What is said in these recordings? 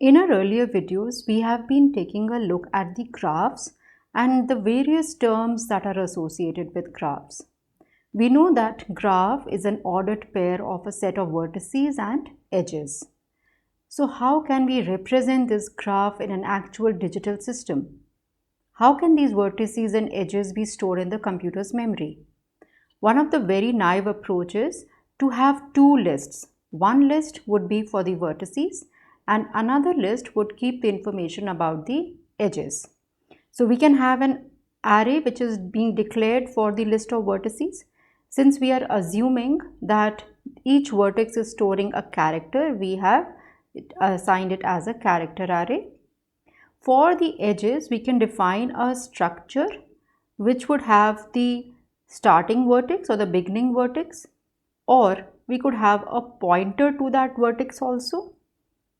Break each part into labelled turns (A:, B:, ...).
A: In our earlier videos, we have been taking a look at the graphs and the various terms that are associated with graphs. We know that graph is an ordered pair of a set of vertices and edges. So how can we represent this graph in an actual digital system? How can these vertices and edges be stored in the computer's memory? One of the very naive approaches to have two lists. One list would be for the vertices and another list would keep the information about the edges. So we can have an array which is being declared for the list of vertices. Since we are assuming that each vertex is storing a character, we have assigned it as a character array. For the edges, we can define a structure which would have the starting vertex or the beginning vertex, or we could have a pointer to that vertex also.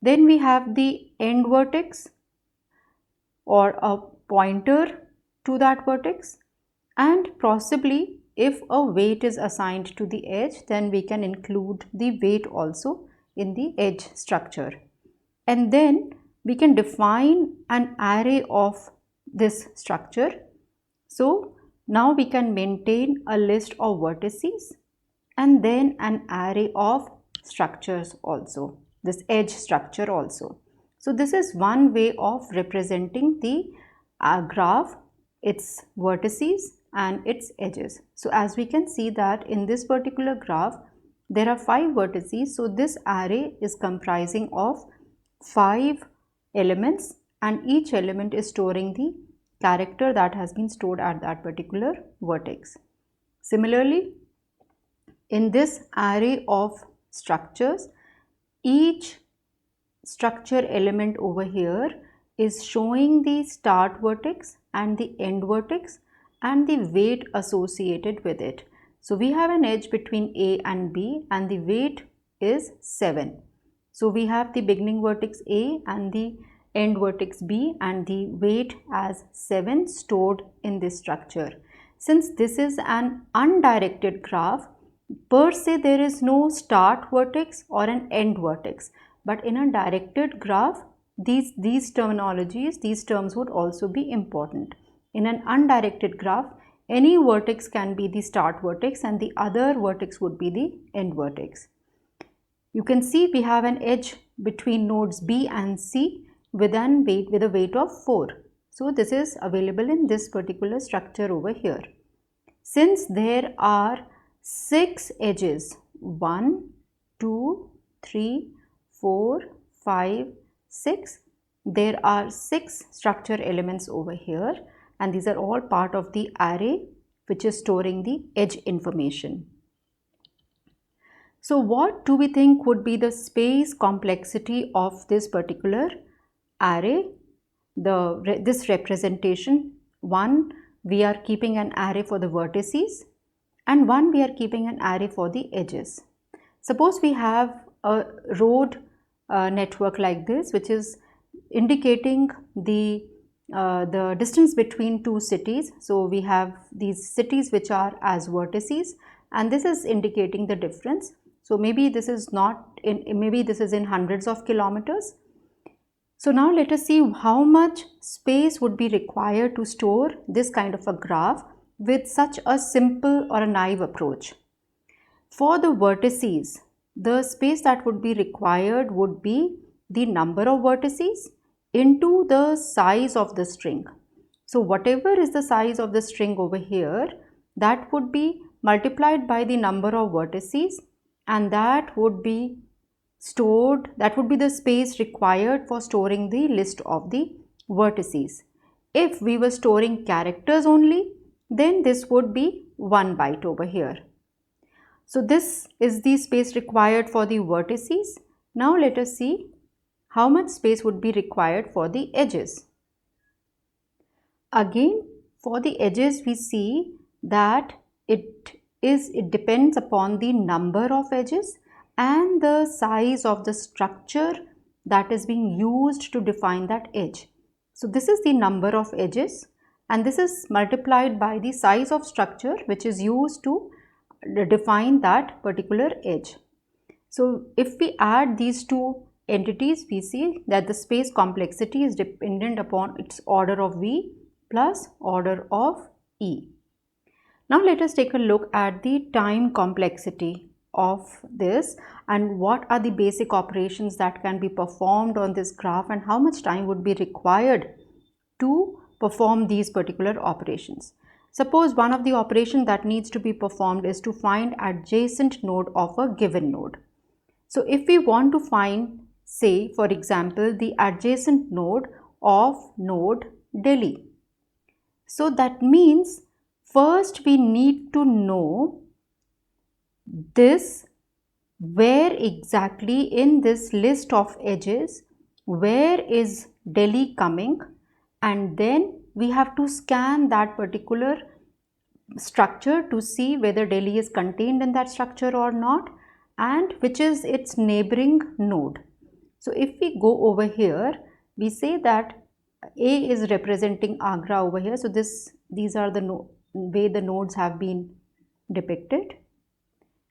A: Then we have the end vertex or a pointer to that vertex, and possibly if a weight is assigned to the edge, then we can include the weight also in the edge structure. And then we can define an array of this structure. So now we can maintain a list of vertices and then an array of structures also, this edge structure also. So this is one way of representing the graph, its vertices and its edges. So as we can see that in this particular graph, there are 5 vertices. So this array is comprising of 5 elements and each element is storing the character that has been stored at that particular vertex. Similarly, in this array of structures, each structure element over here is showing the start vertex and the end vertex and the weight associated with it. So we have an edge between A and B and the weight is 7. So we have the beginning vertex A and the end vertex B and the weight as 7 stored in this structure. Since this is an undirected graph, per se there is no start vertex or an end vertex. But in a directed graph, these terminologies, these terms would also be important. In an undirected graph, any vertex can be the start vertex and the other vertex would be the end vertex. You can see we have an edge between nodes B and C with a weight of 4. So this is available in this particular structure over here. Since there are 6 edges, 1, 2, 3, 4, 5, 6, there are 6 structure elements over here and these are all part of the array which is storing the edge information. So what do we think would be the space complexity of this particular array? This representation, one, we are keeping an array for the vertices and one we are keeping an array for the edges. Suppose we have a road network like this which is indicating the distance between two cities. So we have these cities which are as vertices and this is indicating the difference. So maybe this is in hundreds of kilometers. So now let us see how much space would be required to store this kind of a graph with such a simple or a naive approach. For the vertices, the space that would be required would be the number of vertices into the size of the string. So whatever is the size of the string over here, that would be multiplied by the number of vertices and that would be stored, that would be the space required for storing the list of the vertices. If we were storing characters only, then this would be 1 byte over here. So this is the space required for the vertices. Now let us see how much space would be required for the edges. Again, for the edges we see that it depends upon the number of edges and the size of the structure that is being used to define that edge. So this is the number of edges and this is multiplied by the size of structure which is used to define that particular edge. So if we add these two entities, we see that the space complexity is dependent upon its order of V plus order of E. Now let us take a look at the time complexity of this and what are the basic operations that can be performed on this graph and how much time would be required to perform these particular operations. Suppose one of the operations that needs to be performed is to find adjacent node of a given node. So if we want to find, say for example, the adjacent node of node Delhi, so that means first we need to know this, where exactly in this list of edges, where is Delhi coming, and then we have to scan that particular structure to see whether Delhi is contained in that structure or not and which is its neighboring node. So if we go over here, we say that A is representing Agra over here. So these are the way the nodes have been depicted.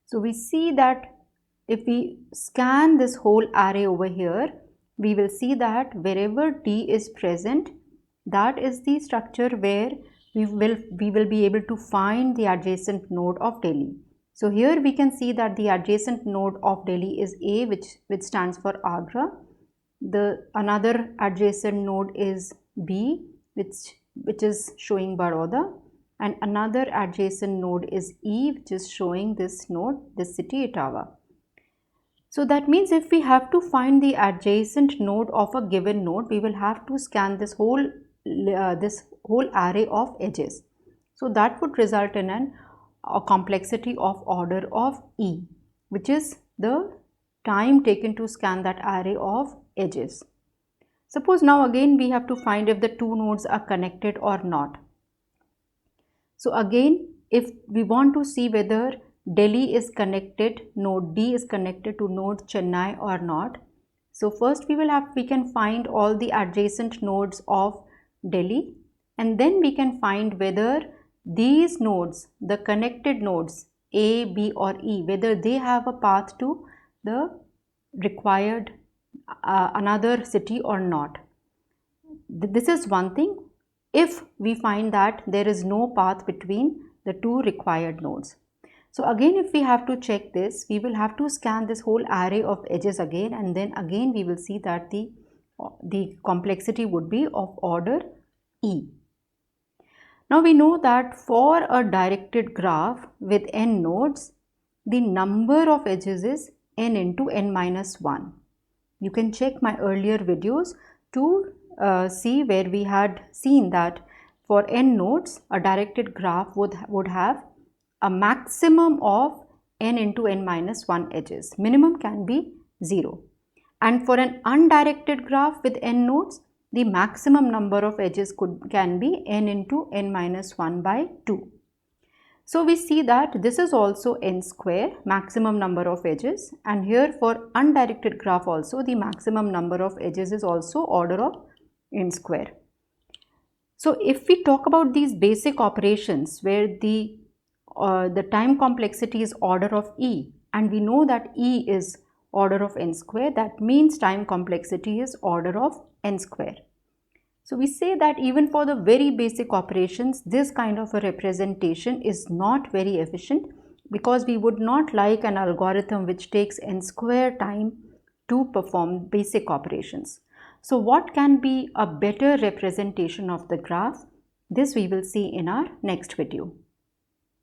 A: So we see that if we scan this whole array over here, we will see that wherever D is present, that is the structure where we will be able to find the adjacent node of Delhi. So here we can see that the adjacent node of Delhi is A, which stands for Agra. The another adjacent node is B, which is showing Baroda, and another adjacent node is E, which is showing this node, this city Etawah. So that means if we have to find the adjacent node of a given node, we will have to scan this whole array of edges. So that would result in a complexity of order of E, which is the time taken to scan that array of edges. Suppose now again we have to find if the two nodes are connected or not. So again, if we want to see whether Delhi is connected, node D is connected to node Chennai or not. So first we can find all the adjacent nodes of Delhi, and then we can find whether these nodes, the connected nodes A, B or E, whether they have a path to the required another city or not. This is one thing if we find that there is no path between the two required nodes. So again, if we have to check this, we will have to scan this whole array of edges again, and then again we will see that the complexity would be of order E. Now we know that for a directed graph with n nodes, the number of edges is n into n minus 1. You can check my earlier videos to see where we had seen that for n nodes, a directed graph would have a maximum of n into n minus 1 edges. Minimum can be 0. And for an undirected graph with n nodes, the maximum number of edges can be n into n minus 1 by 2. So we see that this is also n square, maximum number of edges, and here for undirected graph also the maximum number of edges is also order of n square. So if we talk about these basic operations where the time complexity is order of E, and we know that E is order of n square, that means time complexity is order of n square. So we say that even for the very basic operations, this kind of a representation is not very efficient, because we would not like an algorithm which takes n square time to perform basic operations. So what can be a better representation of the graph? This we will see in our next video.